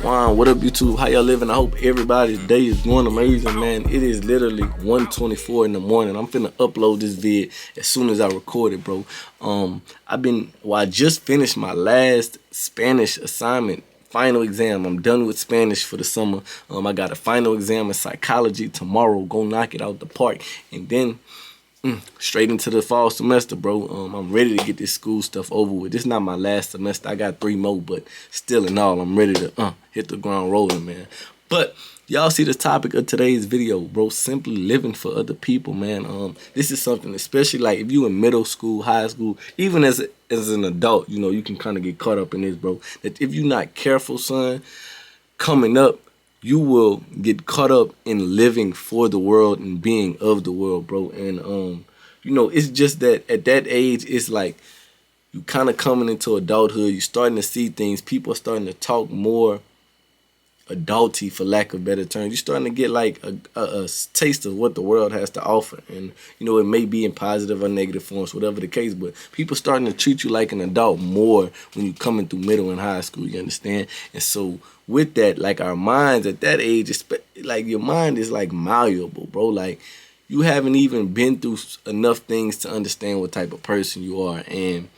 Wow, what up YouTube? How y'all living? I hope everybody's day is going amazing, man. It is literally 1:24 in the morning. I'm finna upload this vid as soon as I record it, bro. I just finished my last Spanish assignment, final exam. I'm done with Spanish for the summer. I got a final exam in psychology tomorrow. Go knock it out the park. And then straight into the fall semester, bro. I'm ready to get this school stuff over with. This is not my last semester. I got 3 more, but still in all, I'm ready to hit the ground rolling, man. But y'all see the topic of today's video, bro. Simply living for other people, man. This is something, especially like if you in middle school, high school, even as an adult, you know, you can kind of get caught up in this, bro. That if you're not careful, son, coming up, you will get caught up in living for the world and being of the world, bro. And you know, it's just that at that age, it's like you kind of coming into adulthood. You're starting to see things. People are starting to talk more adulty, for lack of better terms. You're starting to get like a taste of what the world has to offer. And, you know, it may be in positive or negative forms, whatever the case, but people starting to treat you like an adult more when you're coming through middle and high school, you understand? And so with that, like our minds at that age, like your mind is like malleable, bro. Like you haven't even been through enough things to understand what type of person you are. And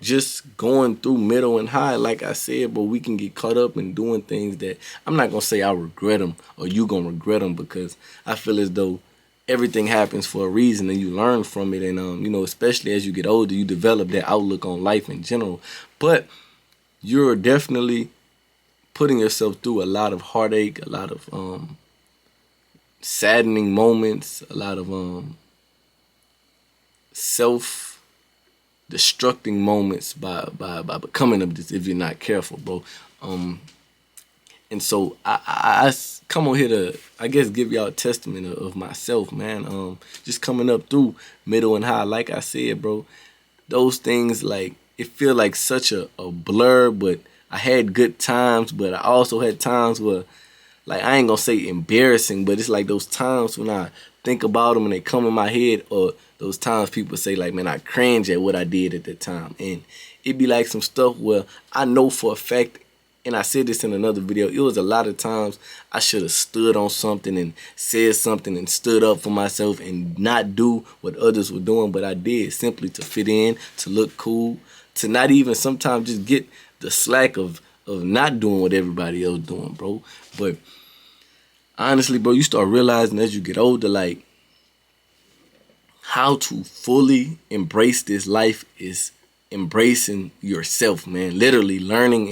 just going through middle and high, like I said, but we can get caught up in doing things that I'm not going to say I regret them or you going to regret them, because I feel as though everything happens for a reason and you learn from it. And, you know, especially as you get older, you develop that outlook on life in general. But you're definitely putting yourself through a lot of heartache, a lot of saddening moments, a lot of self-destructing moments by becoming of this if you're not careful, bro. And so I come on here to, I guess, give y'all a testament of myself, man. Just coming up through middle and high, like I said, bro. Those things, like, it feel like such a blur, but I had good times, but I also had times where, like, I ain't gonna say embarrassing, but it's like those times when I think about them and they come in my head, or those times people say, like, man, I cringe at what I did at that time. And it be like some stuff where I know for a fact, and I said this in another video, it was a lot of times I should have stood on something and said something and stood up for myself and not do what others were doing, but I did simply to fit in, to look cool, to not even sometimes just get the slack of not doing what everybody else doing, bro. But honestly, bro, you start realizing as you get older, like, how to fully embrace this life is embracing yourself, man. Literally learning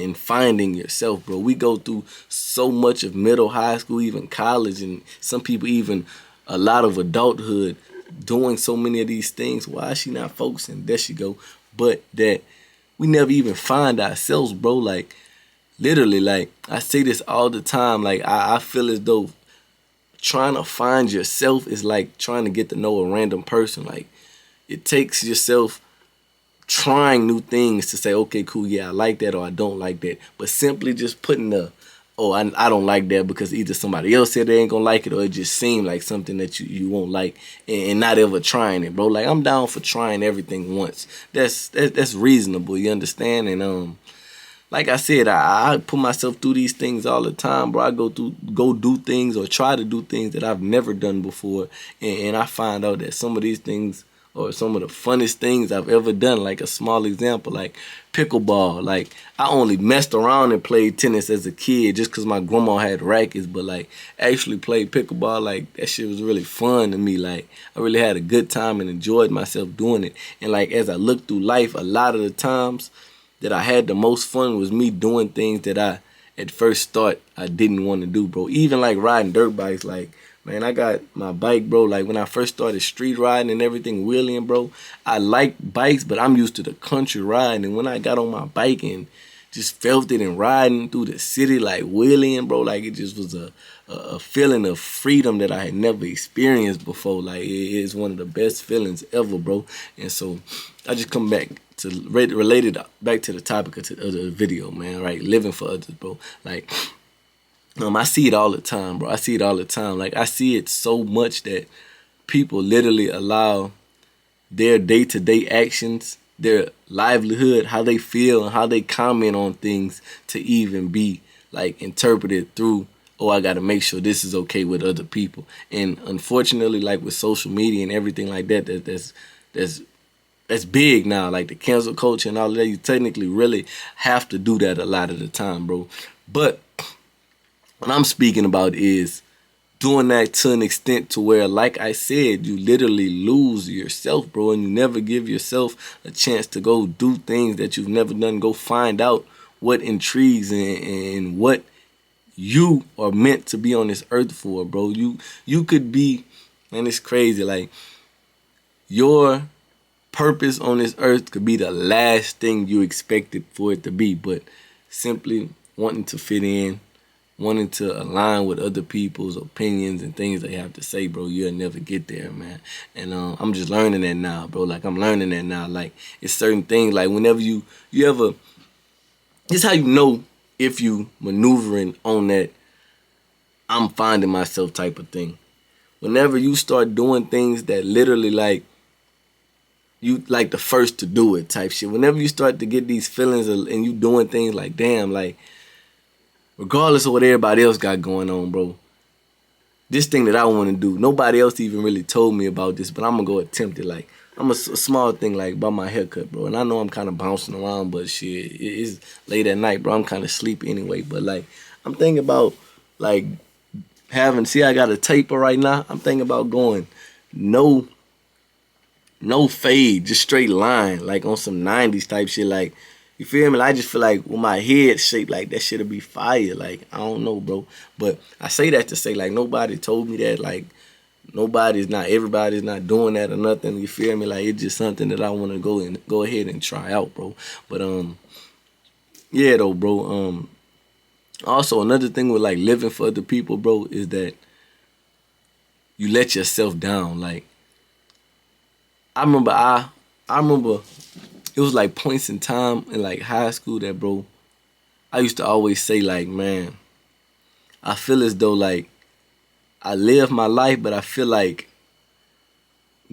and finding yourself, bro. We go through so much of middle, high school, even college, and some people even a lot of adulthood doing so many of these things. Why is she not focusing? There she go. But that we never even find ourselves, bro. Like, literally, like, I say this all the time. Like, I feel as though trying to find yourself is like trying to get to know a random person. Like, it takes yourself trying new things to say, okay, cool, yeah, I like that or I don't like that. But simply just putting I don't like that because either somebody else said they ain't gonna like it, or it just seemed like something that you won't like, and not ever trying it, bro. Like, I'm down for trying everything once. That's reasonable, you understand? And like I said, I put myself through these things all the time, bro. I go do things or try to do things that I've never done before, and I find out that some of these things or some of the funnest things I've ever done. Like a small example, like pickleball. Like, I only messed around and played tennis as a kid just because my grandma had rackets, but like actually played pickleball, like that shit was really fun to me. Like, I really had a good time and enjoyed myself doing it. And like, as I look through life, a lot of the times that I had the most fun was me doing things that I at first thought I didn't want to do, bro. Even like riding dirt bikes. Like, man, I got my bike, bro. Like, when I first started street riding and everything, wheeling, bro, I like bikes, but I'm used to the country riding. And when I got on my bike and just felt it and riding through the city, like wheeling, bro, like, it just was a feeling of freedom that I had never experienced before. Like, it is one of the best feelings ever, bro. And so I just come back to relate it back to the topic of the video, man, right? Living for others, bro. Like, I see it all the time, bro. I see it all the time. Like, I see it so much that people literally allow their day-to-day actions, their livelihood, how they feel, and how they comment on things to even be like interpret it through, oh, I got to make sure this is okay with other people. And unfortunately, like with social media and everything like that, that's big now. Like the cancel culture and all of that, you technically really have to do that a lot of the time, bro. But what I'm speaking about is doing that to an extent to where, like I said, you literally lose yourself, bro, and you never give yourself a chance to go do things that you've never done. Go find out what intrigues and what you are meant to be on this earth for, bro. You could be, man, it's crazy. Like your purpose on this earth could be the last thing you expected for it to be, but simply wanting to fit in, wanting to align with other people's opinions and things they have to say, bro, you'll never get there, man. And I'm just learning that now, bro. Like I'm learning that now. Like it's certain things. Like whenever you ever, this is how you know if you maneuvering on that I'm finding myself type of thing. Whenever you start doing things that literally like you like the first to do it type shit. Whenever you start to get these feelings and you doing things like, damn, like regardless of what everybody else got going on, bro, this thing that I want to do, nobody else even really told me about this, but I'm going to go attempt it. Like, I'm a small thing, like, about my haircut, bro. And I know I'm kind of bouncing around, but shit, it's late at night, bro. I'm kind of sleepy anyway. But, like, I'm thinking about, like, see, I got a taper right now. I'm thinking about going no fade, just straight line, like on some 90s type shit, like, you feel me? I just feel like with my head shaped like that shit'll be fire. Like, I don't know, bro. But I say that to say, like, nobody told me that. Like, everybody's not doing that or nothing. You feel me? Like, it's just something that I want to go ahead and try out, bro. But, yeah, though, bro. Also, another thing with, like, living for other people, bro, is that you let yourself down. Like, I remember it was like points in time in like high school that, bro, I used to always say like, man, I feel as though like I live my life, but I feel like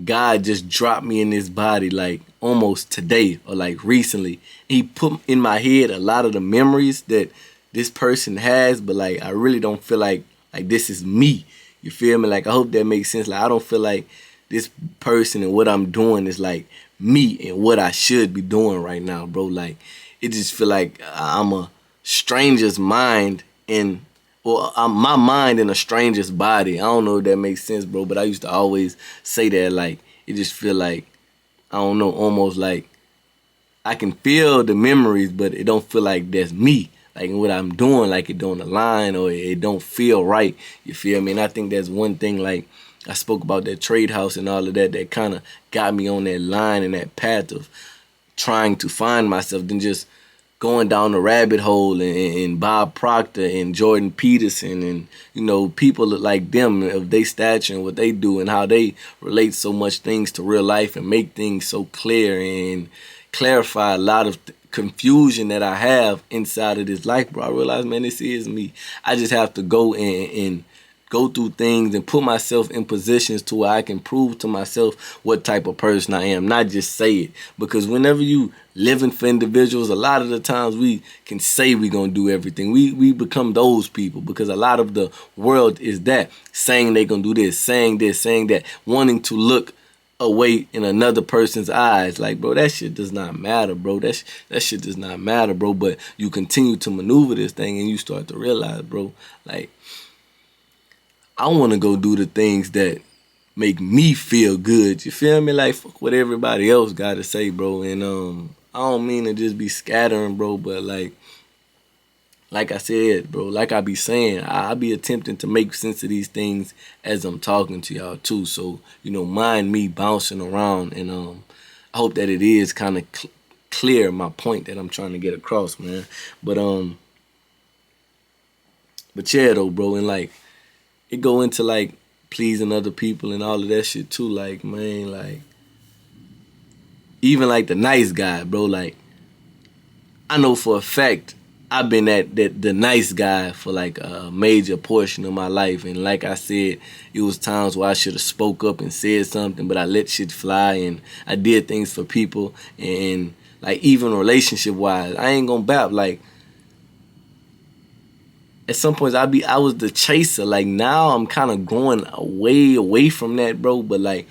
God just dropped me in this body like almost today or like recently. He put in my head a lot of the memories that this person has, but like I really don't feel like this is me. You feel me? Like I hope that makes sense. Like I don't feel like this person and what I'm doing is like me and what I should be doing right now, bro. Like it just feel like I'm a stranger's mind I'm my mind in a stranger's body. I don't know if that makes sense, bro, but I used to always say that. Like it just feel like, I don't know, almost like I can feel the memories, but it don't feel like that's me. Like what I'm doing, like it don't align or it don't feel right. You feel me? And I think that's one thing, like I spoke about that trade house and all of that, that kind of got me on that line and that path of trying to find myself than just going down the rabbit hole and Bob Proctor and Jordan Peterson and, you know, people like them of their stature and what they do and how they relate so much things to real life and make things so clear and clarify a lot of confusion that I have inside of this life, bro. I realize, man, this is me. I just have to go and go through things and put myself in positions to where I can prove to myself what type of person I am, not just say it. Because whenever you living for individuals, a lot of the times we can say we're going to do everything. We become those people because a lot of the world is that, saying they going to do this, saying that, wanting to look away in another person's eyes. Like, bro, that shit does not matter, bro. That shit does not matter, bro. But you continue to maneuver this thing and you start to realize, bro, like, I want to go do the things that make me feel good. You feel me? Like, fuck what everybody else got to say, bro. And I don't mean to just be scattering, bro, but like I said, bro, like I be saying, I be attempting to make sense of these things as I'm talking to y'all too. So, you know, mind me bouncing around, and I hope that it is kind of clear my point that I'm trying to get across, man. But yeah, though, bro, and like it go into like pleasing other people and all of that shit too. Like, man, like even like the nice guy, bro. Like I know for a fact I've been the nice guy for like a major portion of my life, and like I said, it was times where I should have spoke up and said something, but I let shit fly and I did things for people, and like even relationship wise, I ain't gonna bap. Like at some points I was the chaser. Like now I'm kind of going away from that, bro. But like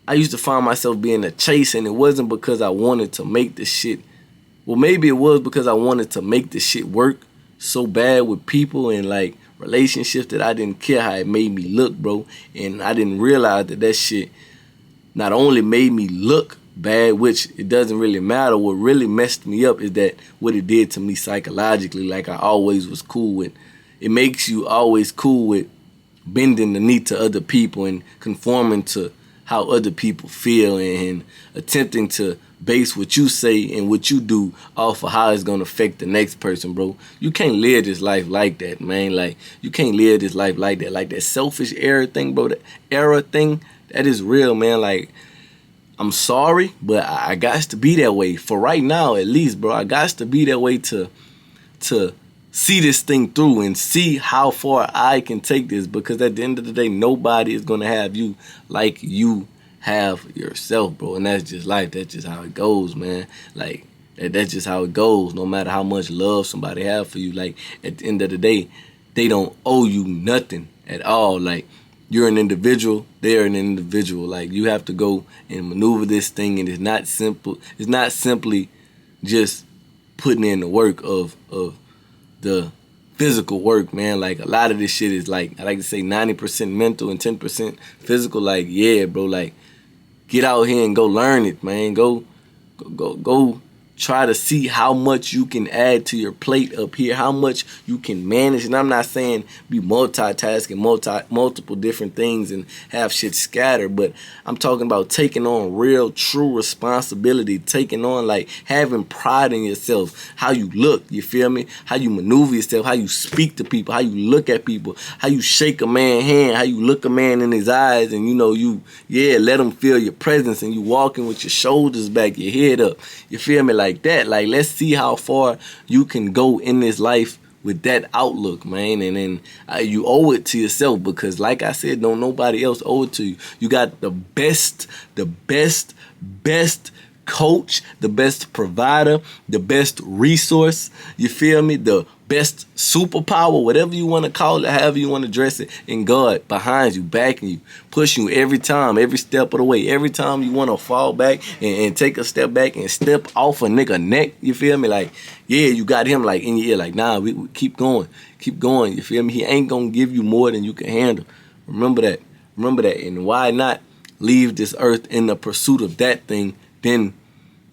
I used to find myself being a chaser, and it wasn't because I wanted to make the shit. Well, maybe it was because I wanted to make the shit work so bad with people and like relationships that I didn't care how it made me look, bro. And I didn't realize that shit not only made me look bad, which it doesn't really matter. What really messed me up is that what it did to me psychologically. Like I always was cool with. It makes you always cool with bending the knee to other people and conforming to how other people feel and attempting to base what you say and what you do off of how it's gonna affect the next person, bro. You can't live this life like that, man. Like you can't live this life like that. Like that selfish era thing, bro. That era thing, that is real, man. Like I'm sorry, but I got to be that way for right now, at least, bro. I got to be that way to see this thing through and see how far I can take this, because at the end of the day, nobody is going to have you like you have yourself, bro. And that's just life. That's just how it goes, man. Like, that's just how it goes. No matter how much love somebody have for you, like, at the end of the day, they don't owe you nothing at all. Like, you're an individual, they're an individual. Like, you have to go and maneuver this thing, and it's not simple. It's not simply just putting in the work of the physical work, man. Like a lot of this shit is like, I like to say 90% mental and 10% physical. Like, yeah, bro, like get out here and go learn it, man. Go try to see how much you can add to your plate up here, how much you can manage. And I'm not saying be multitasking, multiple different things and have shit scattered, but I'm talking about taking on real, true responsibility, taking on like having pride in yourself, how you look, you feel me? How you maneuver yourself, how you speak to people, how you look at people, how you shake a man's hand, how you look a man in his eyes and let him feel your presence, and you walking with your shoulders back, your head up, you feel me? Like that. Like, let's see how far you can go in this life with that outlook, man. And then you owe it to yourself, because like I said, don't nobody else owe it to you. You got the best coach, the best provider, the best resource, you feel me? The best superpower, whatever you want to call it, however you want to dress it, in God, behind you, backing you, pushing you every time, every step of the way. Every time you want to fall back and take a step back and step off a nigga neck, you feel me? Like, yeah, you got him like in your ear, like, nah, we keep going, you feel me? He ain't gonna give you more than you can handle. Remember that. And why not leave this earth in the pursuit of that thing than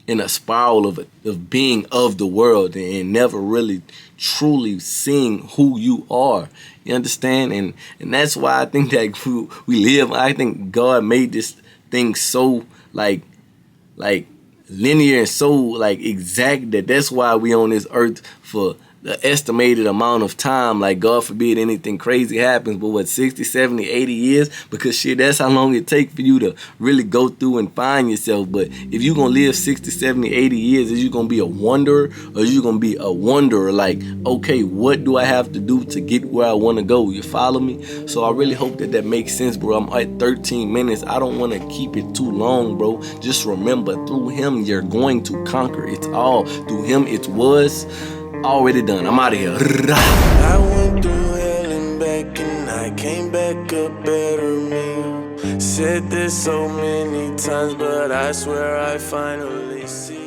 in a spiral of being of the world and never really truly seeing who you are. You understand? And that's why I think that we live. I think God made this thing so like linear and so like exact that's why we on this earth for the estimated amount of time. Like, God forbid anything crazy happens, but what, 60, 70, 80 years? Because shit, that's how long it takes for you to really go through and find yourself. But if you're going to live 60, 70, 80 years, is you going to be a wanderer, or is you going to be a wanderer? Like, okay, what do I have to do to get where I want to go? You follow me? So I really hope that makes sense, bro. I'm at 13 minutes. I don't want to keep it too long, bro. Just remember, through him, you're going to conquer. It's all. Through him, it was already done. I'm out of here. I went through hell and back, and I came back a better me. Said this so many times, but I swear I finally see.